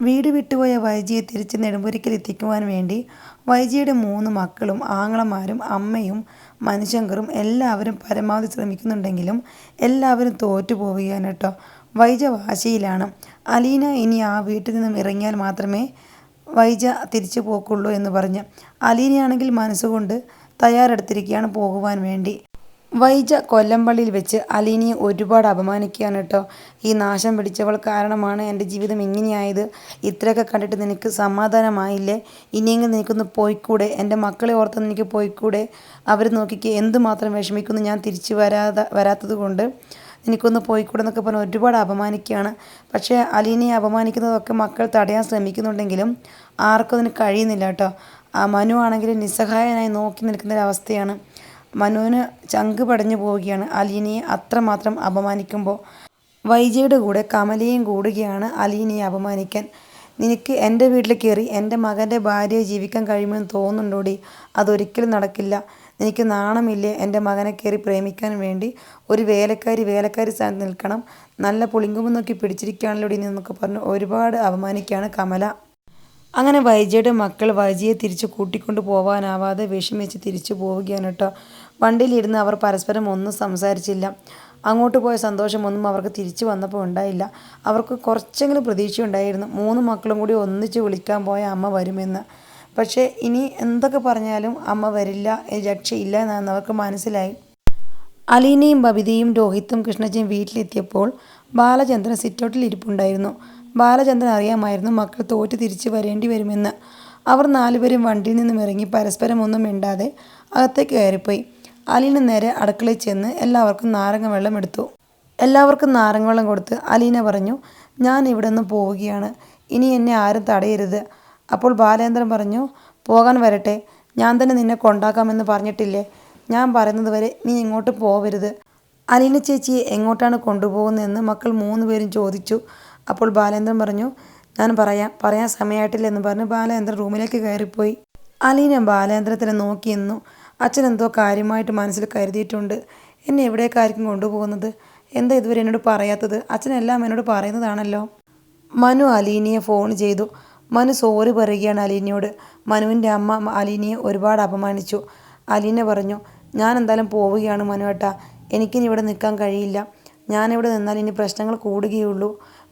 വീട് വിട്ടുപോയ വൈജിയെ തിരിച്ച് നെടുമ്പുരയ്ക്കൽ എത്തിക്കുവാൻ വേണ്ടി വൈജിയുടെ 3 മക്കളും ആങ്ങളമാരും അമ്മയും മനുശങ്കറും എല്ലാവരും പരമാവധി ശ്രമിക്കുന്നുണ്ടെങ്കിലും എല്ലാവരും തോറ്റു പോവുകയാണ് കേട്ടോ. വൈജ വാശിയിലാണ്. അലീന ഇനി ആ വീട്ടിൽ നിന്നും ഇറങ്ങിയാൽ മാത്രമേ വൈജ തിരിച്ചു പോക്കുള്ളൂ എന്ന് പറഞ്ഞ് അലീനയാണെങ്കിൽ മനസ്സുകൊണ്ട് തയ്യാറെടുത്തിരിക്കുകയാണ് പോകുവാൻ വേണ്ടി. വൈജ കൊല്ലംപള്ളിയിൽ വെച്ച് അലീനയെ ഒരുപാട് അപമാനിക്കുകയാണ് കേട്ടോ. ഈ നാശം പിടിച്ചവൾ കാരണമാണ് എൻ്റെ ജീവിതം ഇങ്ങനെയായത്. ഇത്രയൊക്കെ കണ്ടിട്ട് നിനക്ക് സമാധാനമായില്ലേ? ഇനിയെങ്കിലും നിനക്കൊന്ന് പോയിക്കൂടെ? എൻ്റെ മക്കളെ ഓർത്തൊന്ന് എനിക്ക് പോയിക്കൂടെ? അവർ നോക്കിക്ക് എന്തുമാത്രം വിഷമിക്കുന്നു ഞാൻ തിരിച്ചു വരാത്തത് കൊണ്ട്. എനിക്കൊന്ന് പോയിക്കൂടെ എന്നൊക്കെ പറഞ്ഞ് ഒരുപാട് അപമാനിക്കുകയാണ്. പക്ഷേ അലീനയെ അപമാനിക്കുന്നതൊക്കെ മക്കൾ തടയാൻ ശ്രമിക്കുന്നുണ്ടെങ്കിലും ആർക്കും അതിന് കഴിയുന്നില്ല കേട്ടോ. മനു ആണെങ്കിൽ നിസ്സഹായനായി നോക്കി നിൽക്കുന്നൊരവസ്ഥയാണ്. മനുവിന് ചങ്ക് പടഞ്ഞു പോവുകയാണ് അലീനയെ അത്രമാത്രം അപമാനിക്കുമ്പോൾ. വൈജയുടെ കൂടെ കമലയും കൂടുകയാണ് അലീനയെ അപമാനിക്കാൻ. നിനക്ക് എൻ്റെ വീട്ടിൽ കയറി എൻ്റെ മകൻ്റെ ഭാര്യയെ ജീവിക്കാൻ കഴിയുമെന്ന് തോന്നുന്നുണ്ടോടി? അതൊരിക്കലും നടക്കില്ല. എനിക്ക് നാണമില്ലേ എൻ്റെ മകനെ കയറി പ്രേമിക്കാൻ വേണ്ടി? ഒരു വേലക്കാരി സ്ഥാനത്ത് നിൽക്കണം. നല്ല പുളിങ്കുമ്പ് നോക്കി പിടിച്ചിരിക്കുകയാണല്ലോ എന്നൊക്കെ പറഞ്ഞ് ഒരുപാട് അപമാനിക്കുകയാണ് കമല. അങ്ങനെ വൈജയുടെ മക്കൾ വൈജയെ തിരിച്ച് കൂട്ടിക്കൊണ്ട് പോവാനാവാതെ വിഷമിച്ച് തിരിച്ചു പോവുകയാണ് കേട്ടോ. വണ്ടിയിലിരുന്ന് അവർ പരസ്പരം ഒന്നും സംസാരിച്ചില്ല. അങ്ങോട്ട് പോയ സന്തോഷമൊന്നും അവർക്ക് തിരിച്ചു വന്നപ്പോൾ ഉണ്ടായില്ല. അവർക്ക് കുറച്ചെങ്കിലും പ്രതീക്ഷയുണ്ടായിരുന്നു 3 മക്കളും കൂടി ഒന്നിച്ച് വിളിക്കാൻ പോയ അമ്മ വരുമെന്ന്. പക്ഷേ ഇനി എന്തൊക്കെ പറഞ്ഞാലും അമ്മ വരില്ല, രക്ഷയില്ല എന്ന് അവർക്ക് മനസ്സിലായി. അലീനയും ബബിതയും രോഹിത്തും കൃഷ്ണജയും വീട്ടിലെത്തിയപ്പോൾ ബാലചന്ദ്രൻ സിറ്റൗട്ടിൽ ഇരിപ്പുണ്ടായിരുന്നു. ബാലചന്ദ്രൻ അറിയാമായിരുന്നു മക്കൾ തോറ്റ് തിരിച്ചു വരേണ്ടി വരുമെന്ന്. അവർ 4 പേരും വണ്ടിയിൽ നിന്നും ഇറങ്ങി പരസ്പരം ഒന്നും മിണ്ടാതെ അകത്തേക്ക് കയറിപ്പോയി. അലീന നേരെ അടുക്കളയിൽ ചെന്ന് എല്ലാവർക്കും നാരങ്ങ വെള്ളം എടുത്തു. എല്ലാവർക്കും നാരങ്ങ വെള്ളം കൊടുത്ത് അലീന പറഞ്ഞു, ഞാൻ ഇവിടെ നിന്ന് പോവുകയാണ്. ഇനി എന്നെ ആരും തടയരുത്. അപ്പോൾ ബാലേന്ദ്രൻ പറഞ്ഞു, പോകാൻ വരട്ടെ. ഞാൻ തന്നെ നിന്നെ കൊണ്ടാക്കാമെന്ന് പറഞ്ഞിട്ടില്ലേ? ഞാൻ പറയുന്നത് വരെ നീ ഇങ്ങോട്ട് പോവരുത്. അലീന ചേച്ചിയെ എങ്ങോട്ടാണ് കൊണ്ടുപോകുന്നതെന്ന് മക്കൾ 3 പേരും ചോദിച്ചു. അപ്പോൾ ബാലേന്ദ്രൻ പറഞ്ഞു, ഞാൻ പറയാൻ സമയമായിട്ടില്ല എന്ന് പറഞ്ഞ് ബാലേന്ദ്രൻ റൂമിലേക്ക് കയറിപ്പോയി. അലീന ബാലേന്ദ്രത്തിനെ നോക്കി നിന്നു. അച്ഛൻ എന്തോ കാര്യമായിട്ട് മനസ്സിൽ കരുതിയിട്ടുണ്ട്. എന്നെ എവിടേക്കായിരിക്കും കൊണ്ടുപോകുന്നത്? എന്താ ഇതുവരെ എന്നോട് പറയാത്തത്? അച്ഛനെല്ലാം എന്നോട് പറയുന്നതാണല്ലോ. മനു അലീനയെ ഫോൺ ചെയ്തു. മനു സോറി പറയുകയാണ് അലീനയോട്. മനുവിൻ്റെ അമ്മ അലീനയെ ഒരുപാട് അപമാനിച്ചു. അലീന പറഞ്ഞു, ഞാൻ എന്തായാലും പോവുകയാണ് മനുവേട്ടാ. എനിക്കിനി ഇവിടെ നിൽക്കാൻ കഴിയില്ല. ഞാനിവിടെ നിന്നാൽ ഇനി പ്രശ്നങ്ങൾ കൂടുകയുള്ളൂ.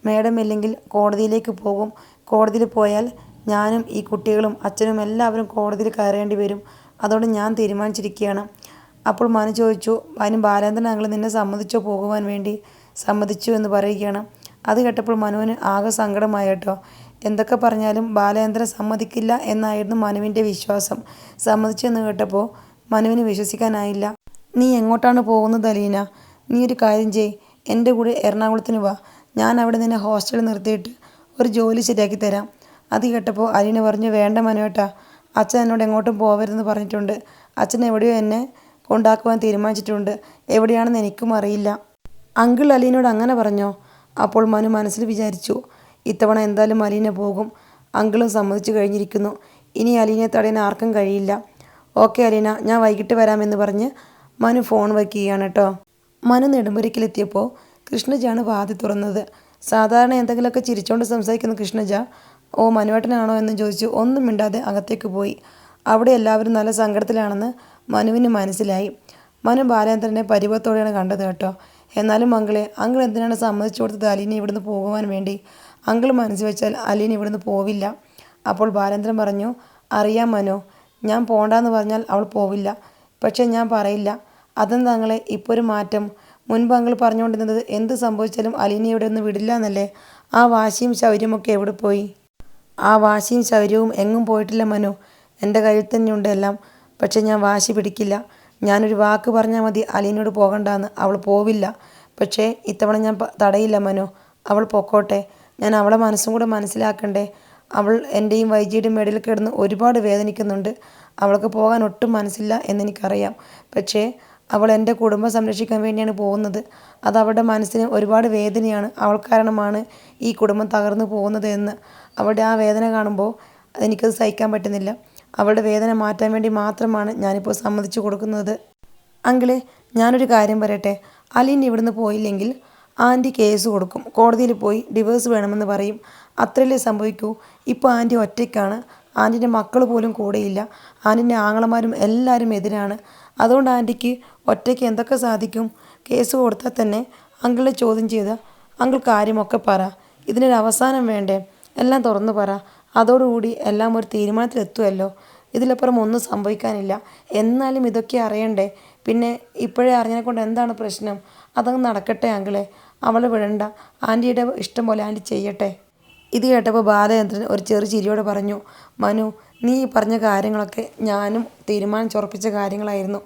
മേഡം ഇല്ലെങ്കിൽ കോടതിയിലേക്ക് പോകും. കോടതിയിൽ പോയാൽ ഞാനും ഈ കുട്ടികളും അച്ഛനും എല്ലാവരും കോടതിയിൽ കയറേണ്ടി വരും. അതുകൊണ്ട് ഞാൻ തീരുമാനിച്ചിരിക്കുകയാണ്. അപ്പോൾ മനു ചോദിച്ചു, അതിന് ബാലേന്ദ്രൻ അങ്കിൾ നിന്നെ സമ്മതിച്ചോ പോകുവാൻ വേണ്ടി? സമ്മതിച്ചു എന്ന് പറയുകയാണ്. അത് കേട്ടപ്പോൾ മനുവിന് ആകെ സങ്കടമായി കേട്ടോ. എന്തൊക്കെ പറഞ്ഞാലും ബാലേന്ദ്രൻ സമ്മതിക്കില്ല എന്നായിരുന്നു മനുവിൻ്റെ വിശ്വാസം. സമ്മതിച്ചു എന്ന് കേട്ടപ്പോൾ മനുവിന് വിശ്വസിക്കാനായില്ല. നീ എങ്ങോട്ടാണ് പോകുന്നത് അലീന? നീ ഒരു കാര്യം ചെയ്യ്, എൻ്റെ കൂടെ എറണാകുളത്തിന് വാ. ഞാൻ അവിടെ നിന്നെ ഹോസ്റ്റലിൽ നിർത്തിയിട്ട് ഒരു ജോലി ശരിയാക്കി തരാം. അത് കേട്ടപ്പോൾ അലീന പറഞ്ഞു, വേണ്ട മനുവേട്ടാ, അച്ഛൻ എന്നോട് എങ്ങോട്ടും പോകരുതെന്ന് പറഞ്ഞിട്ടുണ്ട്. അച്ഛൻ എവിടെയോ എന്നെ കൊണ്ടാക്കുവാൻ തീരുമാനിച്ചിട്ടുണ്ട്. എവിടെയാണെന്ന് എനിക്കും അറിയില്ല. അങ്കിൾ അലീനയോട് അങ്ങനെ പറഞ്ഞോ? അപ്പോൾ മനു മനസ്സിൽ വിചാരിച്ചു, ഇത്തവണ എന്തായാലും അലീന പോകും. അങ്കിളും സമ്മതിച്ചു കഴിഞ്ഞിരിക്കുന്നു. ഇനി അലീനയെ തടയാൻ ആർക്കും കഴിയില്ല. ഓക്കെ അലീന, ഞാൻ വൈകിട്ട് വരാമെന്ന് പറഞ്ഞ് മനു ഫോൺ വയ്ക്കുകയാണ് കേട്ടോ. മനു നെടുമ്പുരയ്ക്കലെത്തിയപ്പോൾ കൃഷ്ണജയാണ് വാതിൽ തുറന്നത്. സാധാരണ എന്തെങ്കിലുമൊക്കെ ചിരിച്ചുകൊണ്ട് സംസാരിക്കുന്ന കൃഷ്ണജ, ഓ മനുവേട്ടനാണോ എന്ന് ചോദിച്ചു ഒന്നും മിണ്ടാതെ അകത്തേക്ക് പോയി. അവിടെ എല്ലാവരും നല്ല സങ്കടത്തിലാണെന്ന് മനുവിന് മനസ്സിലായി. മനു ബാലേന്ദ്രനെ പരിഭവത്തോടെയാണ് കണ്ടത് കേട്ടോ. എന്നാലും അങ്കിൾ എന്തിനാണ് സമ്മതിച്ചു കൊടുത്തത് അലീന ഇവിടുന്ന് പോകുവാൻ വേണ്ടി? അങ്കിൾ മനസ്സ് വെച്ചാൽ അലീന ഇവിടുന്ന് പോവില്ല. അപ്പോൾ ബാലേന്ദ്രൻ പറഞ്ഞു, അറിയാം മനു, ഞാൻ പോണ്ടാന്ന് പറഞ്ഞാൽ അവൾ പോവില്ല. പക്ഷേ ഞാൻ പറയില്ല. അതെന്താ അങ്ങളെ ഇപ്പോൾ ഒരു മാറ്റം? മുൻപ് അങ്കിൾ പറഞ്ഞുകൊണ്ടിരുന്നത് എന്ത് സംഭവിച്ചാലും അലീന ഇവിടെ ഒന്ന് വിടില്ല എന്നല്ലേ? ആ വാശിയും ശൗര്യമൊക്കെ എവിടെ പോയി? ആ വാശിയും ശൗര്യവും എങ്ങും പോയിട്ടില്ല മനു. എൻ്റെ കയ്യിൽ തന്നെയുണ്ട് എല്ലാം. പക്ഷെ ഞാൻ വാശി പിടിക്കില്ല. ഞാനൊരു വാക്ക് പറഞ്ഞാൽ മതി അലീനയോട് പോകണ്ടാന്ന്. അവൾ പോവില്ല. പക്ഷേ ഇത്തവണ ഞാൻ തടയില്ല മനു. അവൾ പൊക്കോട്ടെ. ഞാൻ അവളെ മനസ്സും കൂടെ മനസ്സിലാക്കണ്ടേ? അവൾ എൻ്റെയും വൈജിയുടെയും ഇടയിൽ കിടന്ന് ഒരുപാട് വേദനിക്കുന്നുണ്ട്. അവൾക്ക് പോകാൻ ഒട്ടും മനസ്സില്ല എന്നെനിക്കറിയാം. പക്ഷേ അവൾ എൻ്റെ കുടുംബം സംരക്ഷിക്കാൻ വേണ്ടിയാണ് പോകുന്നത്. അത് അവളുടെ മനസ്സിന് ഒരുപാട് വേദനയാണ്. അവൾ കാരണമാണ് ഈ കുടുംബം തകർന്നു പോകുന്നത് എന്ന്. അവളുടെ ആ വേദന കാണുമ്പോൾ എനിക്കത് സഹിക്കാൻ പറ്റുന്നില്ല. അവളുടെ വേദന മാറ്റാൻ വേണ്ടി മാത്രമാണ് ഞാനിപ്പോൾ സമ്മതിച്ചു കൊടുക്കുന്നത്. അങ്കിളെ, ഞാനൊരു കാര്യം പറയട്ടെ. അലീന ഇവിടുന്ന് പോയില്ലെങ്കിൽ ആൻറ്റി കേസ് കൊടുക്കും. കോടതിയിൽ പോയി ഡിവോഴ്സ് വേണമെന്ന് പറയും. അത്രയല്ലേ സംഭവിക്കൂ. ഇപ്പോൾ ആൻറ്റി ഒറ്റയ്ക്കാണ്. ആൻറ്റിൻ്റെ മക്കൾ പോലും കൂടെയില്ല. ആൻറ്റിൻ്റെ ആങ്ങളമാരും എല്ലാവരും എതിരാണ്. അതുകൊണ്ട് ആൻറ്റിക്ക് ഒറ്റയ്ക്ക് എന്തൊക്കെ സാധിക്കും? കേസ് കൊടുത്താൽ തന്നെ അങ്കിളിനെ ചോദ്യം ചെയ്ത അങ്കിൾ കാര്യമൊക്കെ പറ. ഇതിനൊരു അവസാനം വേണ്ടേ? എല്ലാം തുറന്നു പറ. അതോടുകൂടി എല്ലാം ഒരു തീരുമാനത്തിലെത്തുമല്ലോ. ഇതിലപ്പുറം ഒന്നും സംഭവിക്കാനില്ല. എന്നാലും ഇതൊക്കെ അറിയണ്ടേ? പിന്നെ ഇപ്പോഴേ അറിഞ്ഞതിനെക്കൊണ്ട് എന്താണ് പ്രശ്നം? അതങ്ങ് നടക്കട്ടെ അങ്കിളെ. അവളെ വിടണ്ട. ആൻറ്റിയുടെ ഇഷ്ടം പോലെ ആൻറ്റി ചെയ്യട്ടെ. ഇത് കേട്ടപ്പോൾ ബാലചന്ദ്രൻ ഒരു ചിരിയോടെ പറഞ്ഞു, മനു, നീ പറഞ്ഞ കാര്യങ്ങളൊക്കെ ഞാനും തീരുമാനിച്ചുറപ്പിച്ച കാര്യങ്ങളായിരുന്നു.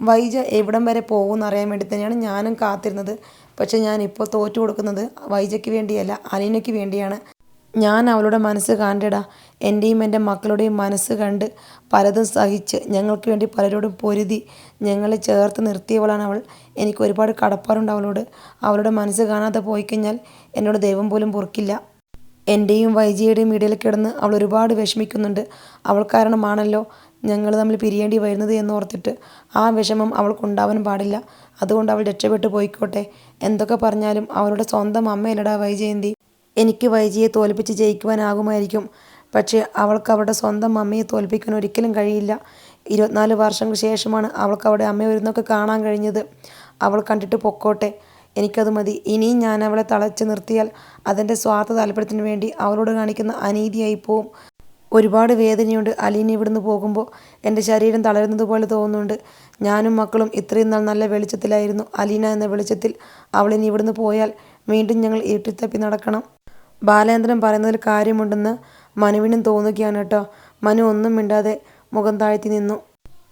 വൈജ എവിടം വരെ പോകുമെന്ന് അറിയാൻ വേണ്ടി തന്നെയാണ് ഞാനും കാത്തിരുന്നത്. പക്ഷേ ഞാനിപ്പോൾ തോറ്റു കൊടുക്കുന്നത് വൈജയ്ക്ക് വേണ്ടിയല്ല, അലീനയ്ക്ക് വേണ്ടിയാണ്. ഞാൻ അവളുടെ മനസ്സ് കണ്ടെടാ. എൻ്റെയും എൻ്റെ മക്കളുടെയും മനസ്സ് കണ്ട് പലതും സഹിച്ച് ഞങ്ങൾക്ക് വേണ്ടി പലരോടും പൊരുതി ഞങ്ങളെ ചേർത്ത് നിർത്തിയവളാണ് അവൾ. എനിക്ക് ഒരുപാട് കടപ്പാടുണ്ട് അവളോട്. അവളുടെ മനസ്സ് കാണാതെ പോയിക്കഴിഞ്ഞാൽ എന്നോട് ദൈവം പോലും പൊറുക്കില്ല. എൻ്റെയും വൈജിയുടെയും ഇടയിൽ കിടന്ന് അവൾ ഒരുപാട് വിഷമിക്കുന്നുണ്ട്. അവൾ കാരണമാണല്ലോ ഞങ്ങൾ തമ്മിൽ പിരിയേണ്ടി വരുന്നത് എന്നോർത്തിട്ട്. ആ വിഷമം അവൾക്കുണ്ടാവാൻ പാടില്ല. അതുകൊണ്ട് അവൾ രക്ഷപ്പെട്ടു പോയിക്കോട്ടെ. എന്തൊക്കെ പറഞ്ഞാലും അവളുടെ സ്വന്തം അമ്മയല്ലടാ വൈജയന്തി. എനിക്ക് വൈജിയെ തോൽപ്പിച്ച് ജയിക്കുവാനാകുമായിരിക്കും. പക്ഷേ അവൾക്ക് അവളുടെ സ്വന്തം അമ്മയെ തോൽപ്പിക്കാൻ ഒരിക്കലും കഴിയില്ല. 24 വർഷങ്ങൾക്ക് ശേഷമാണ് അവൾക്ക് അവളുടെ അമ്മയെ ഒരുന്നൊക്കെ കാണാൻ കഴിഞ്ഞത്. അവൾ കണ്ടിട്ട് പൊക്കോട്ടെ. എനിക്കത് മതി. ഇനിയും ഞാൻ അവളെ തളച്ച് നിർത്തിയാൽ അതെൻ്റെ സ്വാർത്ഥ താല്പര്യത്തിന് വേണ്ടി അവളോട് കാണിക്കുന്ന അനീതിയായി പോവും. ഒരുപാട് വേദനയുണ്ട് അലീന ഇവിടുന്ന് പോകുമ്പോൾ. എൻ്റെ ശരീരം തളരുന്നത് പോലെ തോന്നുന്നുണ്ട്. ഞാനും മക്കളും ഇത്രയും നാൾ നല്ല വെളിച്ചത്തിലായിരുന്നു. അലീന എന്ന വെളിച്ചത്തിൽ. അവളിനി ഇവിടുന്ന് പോയാൽ വീണ്ടും ഞങ്ങൾ ഇരുട്ടിത്തപ്പി നടക്കണം. ബാലേന്ദ്രൻ പറയുന്നതിൽ കാര്യമുണ്ടെന്ന് മനുവിനും തോന്നുകയാണ് കേട്ടോ. മനു ഒന്നും മിണ്ടാതെ മുഖം താഴ്ത്തി നിന്നു.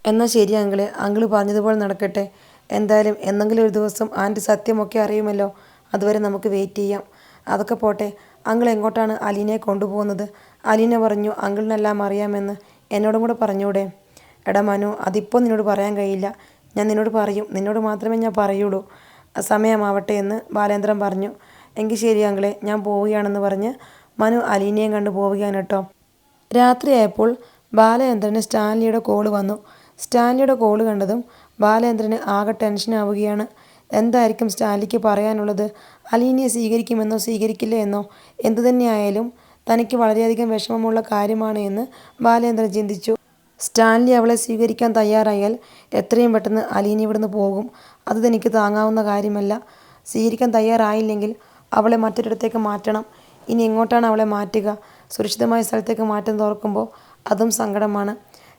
എന്നാൽ ശരി അങ്കിളെ, അങ്കിള് പറഞ്ഞതുപോലെ നടക്കട്ടെ. എന്തായാലും എന്നെങ്കിലും ഒരു ദിവസം ആൻറ്റി സത്യമൊക്കെ അറിയുമല്ലോ. അതുവരെ നമുക്ക് വെയിറ്റ് ചെയ്യാം. അതൊക്കെ പോട്ടെ, അങ്കിൾ എങ്ങോട്ടാണ് അലീനയെ കൊണ്ടുപോകുന്നത്? അലീന പറഞ്ഞു അങ്കിളിനെല്ലാം അറിയാമെന്ന്. എന്നോടും കൂടെ പറഞ്ഞൂടെ? എടാ മനു, അതിപ്പോൾ നിന്നോട് പറയാൻ കഴിയില്ല. ഞാൻ നിന്നോട് പറയും. നിന്നോട് മാത്രമേ ഞാൻ പറയുള്ളൂ. സമയമാവട്ടെ എന്ന് ബാലേന്ദ്രൻ പറഞ്ഞു. എങ്കിൽ ശരി അങ്കിളെ, ഞാൻ പോവുകയാണെന്ന് പറഞ്ഞ് മനു അലീനയും കണ്ടു പോവുകയാണ് കേട്ടോ. രാത്രിയായപ്പോൾ ബാലചന്ദ്രന് സ്റ്റാൻലിയുടെ കോള് വന്നു. സ്റ്റാൻലിയുടെ കോള് കണ്ടതും ബാലചന്ദ്രന് ആകെ ടെൻഷനാവുകയാണ്. എന്തായിരിക്കും സ്റ്റാൻലിക്ക് പറയാനുള്ളത്? അലീനയെ സ്വീകരിക്കുമെന്നോ സ്വീകരിക്കില്ല എന്നോ? എന്തുതന്നെയായാലും തനിക്ക് വളരെയധികം വിഷമമുള്ള കാര്യമാണ് എന്ന് ബാലചന്ദ്രൻ ചിന്തിച്ചു. സ്റ്റാൻലി അവളെ സ്വീകരിക്കാൻ തയ്യാറായാൽ എത്രയും പെട്ടെന്ന് അലീന ഇവിടുന്ന് പോകും. അത് തനിക്ക് താങ്ങാവുന്ന കാര്യമല്ല. സ്വീകരിക്കാൻ തയ്യാറായില്ലെങ്കിൽ അവളെ മറ്റൊരിടത്തേക്ക് മാറ്റണം. ഇനി എങ്ങോട്ടാണ് അവളെ മാറ്റുക? സുരക്ഷിതമായ സ്ഥലത്തേക്ക് മാറ്റം തോർക്കുമ്പോൾ അതും സങ്കടമാണ്.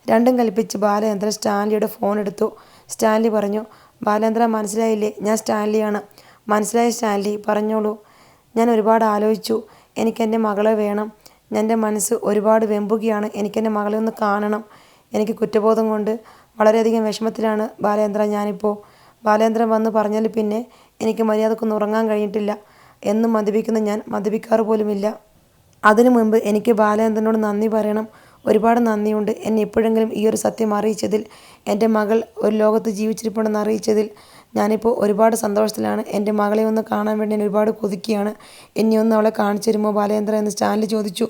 രണ്ടും കൽപ്പിച്ച് ബാലചന്ദ്രൻ സ്റ്റാൻലിയുടെ ഫോൺ എടുത്തു. സ്റ്റാൻലി പറഞ്ഞു, ബാലേന്ദ്ര മനസ്സിലായില്ലേ? ഞാൻ സ്റ്റാൻലിയാണ്. മനസ്സിലായ സ്റ്റാൻലി, പറഞ്ഞോളൂ. ഞാൻ ഒരുപാട് ആലോചിച്ചു. എനിക്കെൻ്റെ മകളെ വേണം. എൻ്റെ മനസ്സ് ഒരുപാട് വെമ്പുകയാണ്. എനിക്കെൻ്റെ മകളെ ഒന്ന് കാണണം. എനിക്ക് കുറ്റബോധം കൊണ്ട് വളരെയധികം വിഷമത്തിലാണ് ബാലേന്ദ്ര ഞാനിപ്പോൾ. ബാലേന്ദ്രൻ വന്ന് പറഞ്ഞാൽ പിന്നെ എനിക്ക് മര്യാദക്കൊന്നും ഉറങ്ങാൻ കഴിഞ്ഞിട്ടില്ല. എന്നും മദ്യപിക്കുന്ന ഞാൻ മദ്യപിക്കാറ് പോലുമില്ല. അതിനു മുൻപ് എനിക്ക് ബാലേന്ദ്രനോട് നന്ദി പറയണം. ഒരുപാട് നന്ദിയുണ്ട് എന്നെ എപ്പോഴെങ്കിലും ഈ ഒരു സത്യം അറിയിച്ചതിൽ. എൻ്റെ മകൾ ഒരു ലോകത്ത് ജീവിച്ചിരിപ്പുണ്ടെന്ന് അറിയിച്ചതിൽ ഞാനിപ്പോൾ ഒരുപാട് സന്തോഷത്തിലാണ്. എൻ്റെ മകളെ ഒന്ന് കാണാൻ വേണ്ടി ഞാൻ ഒരുപാട് കൊതിക്കുകയാണ്. എന്നെ ഒന്ന് അവളെ കാണിച്ചു തരുമോ ബാലേന്ദ്ര എന്ന് സ്റ്റാൻലി ചോദിച്ചു.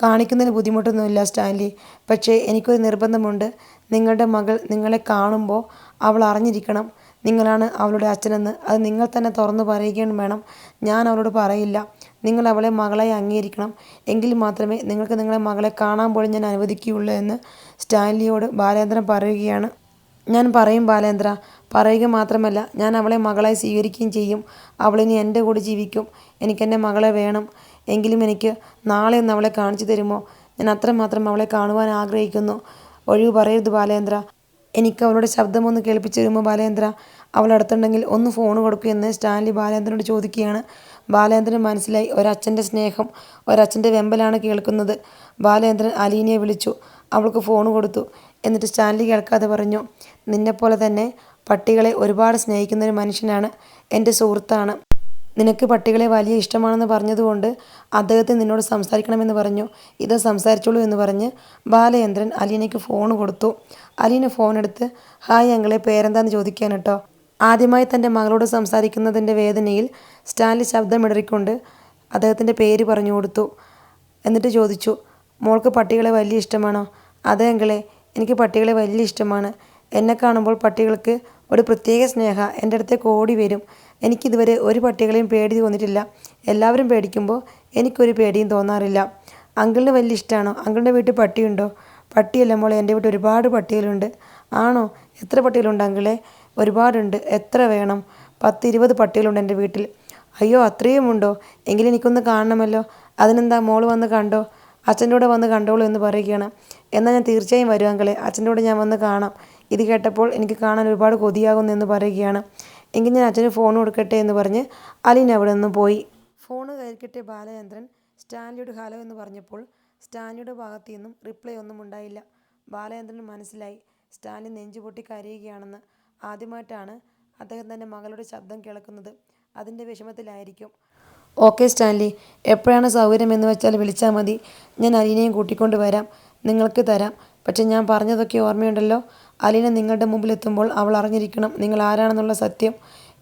കാണിക്കുന്നതിന് ബുദ്ധിമുട്ടൊന്നുമില്ല സ്റ്റാൻലി. പക്ഷേ എനിക്കൊരു നിർബന്ധമുണ്ട്. നിങ്ങളുടെ മകൾ നിങ്ങളെ കാണുമ്പോൾ അവൾ അറിഞ്ഞിരിക്കണം നിങ്ങളാണ് അവളുടെ അച്ഛനെന്ന്. അത് നിങ്ങൾ തന്നെ തുറന്നു പറയുകയും വേണം. ഞാൻ അവളോട് പറയില്ല. നിങ്ങൾ അവളെ മകളായി അംഗീകരിക്കണം. എങ്കിൽ മാത്രമേ നിങ്ങൾക്ക് നിങ്ങളെ മകളെ കാണാൻ പോലും ഞാൻ അനുവദിക്കുകയുള്ളൂ എന്ന് സ്റ്റാൻലിയോട് ബാലേന്ദ്രൻ പറയുകയാണ്. ഞാൻ പറയും ബാലേന്ദ്ര. പറയുക മാത്രമല്ല, ഞാൻ അവളെ മകളായി സ്വീകരിക്കുകയും ചെയ്യും. അവളിനി എൻ്റെ കൂടെ ജീവിക്കും. എനിക്കെൻ്റെ മകളെ വേണം. എങ്കിലും എനിക്ക് നാളെ ഒന്ന് അവളെ കാണിച്ചു തരുമോ? ഞാൻ അത്രമാത്രം അവളെ കാണുവാൻ ആഗ്രഹിക്കുന്നു. ഒഴിവ് പറയരുത് ബാലേന്ദ്ര. എനിക്ക് അവളുടെ ശബ്ദമൊന്ന് കേൾപ്പിച്ചു തരുമോ ബാലേന്ദ്ര? അവൾ അടുത്തുണ്ടെങ്കിൽ ഒന്ന് ഫോൺ കൊടുക്കൂ എന്ന് സ്റ്റാൻലി ബാലേന്ദ്രനോട് ചോദിക്കുകയാണ്. ബാലേന്ദ്രന് മനസ്സിലായി ഒരച്ഛൻ്റെ സ്നേഹം, ഒരച്ഛൻ്റെ വെമ്പലാണ് കേൾക്കുന്നത്. ബാലേന്ദ്രൻ അലീനയെ വിളിച്ചു. അവൾക്ക് ഫോൺ കൊടുത്തു. എന്നിട്ട് സ്റ്റാൻലി കേൾക്കാതെ പറഞ്ഞു, നിന്നെപ്പോലെ തന്നെ പട്ടികളെ ഒരുപാട് സ്നേഹിക്കുന്ന ഒരു മനുഷ്യനാണ് എൻ്റെ സുഹൃത്താണ്. നിനക്ക് പട്ടികളെ വലിയ ഇഷ്ടമാണെന്ന് പറഞ്ഞതുകൊണ്ട് അദ്ദേഹത്തെ നിന്നോട് സംസാരിക്കണമെന്ന് പറഞ്ഞു. ഇത് സംസാരിച്ചോളൂ എന്ന് പറഞ്ഞ് ബാലചന്ദ്രൻ അലീനയ്ക്ക് ഫോൺ കൊടുത്തു. അലീന ഫോൺ എടുത്ത് ഹായ് അങ്കിളെ, പേരെന്താന്ന് ചോദിക്കാൻ കേട്ടോ. ആദ്യമായി തൻ്റെ മകളോട് സംസാരിക്കുന്നതിൻ്റെ വേദനയിൽ സ്റ്റാൻലി ശബ്ദമിടറിക്കൊണ്ട് അദ്ദേഹത്തിൻ്റെ പേര് പറഞ്ഞു കൊടുത്തു. എന്നിട്ട് ചോദിച്ചു, മോൾക്ക് പട്ടികളെ വലിയ ഇഷ്ടമാണോ? അതെ അങ്കിളെ, എനിക്ക് പട്ടികളെ വലിയ ഇഷ്ടമാണ്. എന്നെ കാണുമ്പോൾ പട്ടികൾക്ക് ഒരു പ്രത്യേക സ്നേഹ എൻ്റെ അടുത്തേക്ക് ഓടി വരും. എനിക്കിതുവരെ ഒരു പട്ടികളെയും പേടി തോന്നിയിട്ടില്ല. എല്ലാവരും പേടിക്കുമ്പോൾ എനിക്കൊരു പേടിയും തോന്നാറില്ല. അങ്കിളിന് വലിയ ഇഷ്ടമാണോ? അങ്കിളിൻ്റെ വീട്ടിൽ പട്ടിയുണ്ടോ? പട്ടിയല്ല മോളെ, എൻ്റെ വീട്ടിൽ ഒരുപാട് പട്ടികളുണ്ട്. ആണോ? എത്ര പട്ടികളുണ്ട് അങ്കിളെ? ഒരുപാടുണ്ട്. എത്ര വേണം? 10-20 പട്ടികളുണ്ട് എൻ്റെ വീട്ടിൽ. അയ്യോ, അത്രയും ഉണ്ടോ? എങ്കിലും എനിക്കൊന്ന് കാണണമല്ലോ. അതിനെന്താ, മോള് വന്ന് കണ്ടോ? അച്ഛൻ്റെ കൂടെ വന്ന് കണ്ടോളൂ എന്ന് പറയുകയാണ്. എന്നാൽ ഞാൻ തീർച്ചയായും വരും അങ്കിളെ, അച്ഛൻ്റെ കൂടെ ഞാൻ വന്ന് കാണാം. ഇത് കേട്ടപ്പോൾ എനിക്ക് കാണാൻ ഒരുപാട് കൊതിയാകുന്നു എന്ന് പറയുകയാണ്. എങ്കിൽ ഞാൻ അച്ഛന് ഫോൺ കൊടുക്കട്ടെ എന്ന് പറഞ്ഞ് അലീന അവിടെ നിന്ന് പോയി. ഫോണ് കയ്യിൽ കിട്ടിയ ബാലചന്ദ്രൻ സ്റ്റാൻലിയോട് ഹലോ എന്ന് പറഞ്ഞപ്പോൾ സ്റ്റാൻലിയുടെ ഭാഗത്തു നിന്നും റിപ്ലൈ ഒന്നും ഉണ്ടായില്ല. ബാലചന്ദ്രന് മനസ്സിലായി സ്റ്റാൻലി നെഞ്ചുപൊട്ടി കരയുകയാണെന്ന്. ആദ്യമായിട്ടാണ് അദ്ദേഹം തൻ്റെ മകളുടെ ശബ്ദം കേൾക്കുന്നത്. അതിൻ്റെ വിഷമത്തിലായിരിക്കും. ഓക്കെ സ്റ്റാൻലി, എപ്പോഴാണ് സൗകര്യമെന്ന് വെച്ചാൽ വിളിച്ചാൽ മതി. ഞാൻ അലീനയും കൂട്ടിക്കൊണ്ട് വരാം, നിങ്ങൾക്ക് തരാം. പക്ഷെ ഞാൻ പറഞ്ഞതൊക്കെ ഓർമ്മയുണ്ടല്ലോ? അലീന നിങ്ങളുടെ മുമ്പിലെത്തുമ്പോൾ അവൾ അറിഞ്ഞിരിക്കണം നിങ്ങൾ ആരാണെന്നുള്ള സത്യം.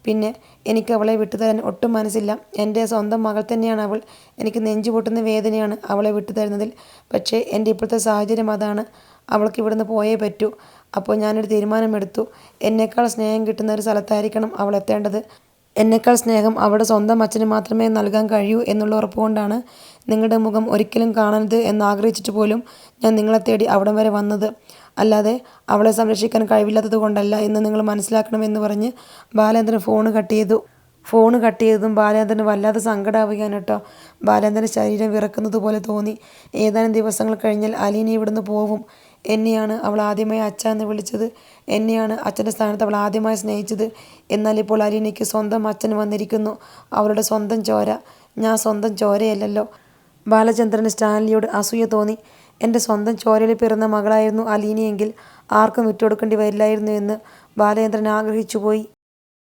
പിന്നെ എനിക്ക് അവളെ വിട്ടുതരാൻ ഒട്ടും മനസ്സില്ല. എൻ്റെ സ്വന്തം മകൾ തന്നെയാണ് അവൾ. എനിക്ക് നെഞ്ചു പൊട്ടുന്ന വേദനയാണ് അവളെ വിട്ടുതരുന്നതിൽ. പക്ഷേ എൻ്റെ ഇപ്പോഴത്തെ സാഹചര്യം അതാണ്. അവൾക്ക് ഇവിടുന്ന് പോയേ പറ്റൂ. അപ്പോൾ ഞാനൊരു തീരുമാനമെടുത്തു. എന്നേക്കാൾ സ്നേഹം കിട്ടുന്ന ഒരു സ്ഥലത്തായിരിക്കണം അവൾ എത്തേണ്ടത്. എന്നേക്കാൾ സ്നേഹം അവളുടെ സ്വന്തം അച്ഛന് മാത്രമേ നൽകാൻ കഴിയൂ എന്നുള്ള ഉറപ്പുകൊണ്ടാണ് നിങ്ങളുടെ മുഖം ഒരിക്കലും കാണരുത് എന്നാഗ്രഹിച്ചിട്ട് പോലും ഞാൻ നിങ്ങളെ തേടി അവിടം വരെ വന്നത്. അല്ലാതെ അവളെ സംരക്ഷിക്കാൻ കഴിവില്ലാത്തത് കൊണ്ടല്ല എന്ന് നിങ്ങൾ മനസ്സിലാക്കണമെന്ന് പറഞ്ഞ് ബാലേന്ദ്രൻ ഫോണ് കട്ട് ചെയ്തതും ബാലേന്ദ്രന് വല്ലാതെ സങ്കടമാവുകയാണ് കേട്ടോ. ബാലേന്ദ്രൻ്റെ ശരീരം വിറക്കുന്നത് പോലെ തോന്നി. ഏതാനും ദിവസങ്ങൾ കഴിഞ്ഞാൽ അലീന ഇവിടുന്ന് പോവും. എന്നെയാണ് അവൾ ആദ്യമായി അച്ഛ എന്ന് വിളിച്ചത്. എന്നെയാണ് അച്ഛൻ്റെ സ്ഥാനത്ത് അവൾ ആദ്യമായി സ്നേഹിച്ചത്. എന്നാൽ ഇപ്പോൾ അലീനയ്ക്ക് സ്വന്തം അച്ഛൻ വന്നിരിക്കുന്നു. അവളുടെ സ്വന്തം ചോര. ഞാൻ സ്വന്തം ചോരയല്ലല്ലോ. ബാലചന്ദ്രന് സ്റ്റാൻലിയോട് അസൂയ തോന്നി. എൻ്റെ സ്വന്തം ചോരയിൽ പിറന്ന മകളായിരുന്നു അലീനയെങ്കിൽ ആർക്കും വിട്ടുകൊടുക്കേണ്ടി വരില്ലായിരുന്നു എന്ന് ബാലചന്ദ്രൻ ആഗ്രഹിച്ചു പോയി.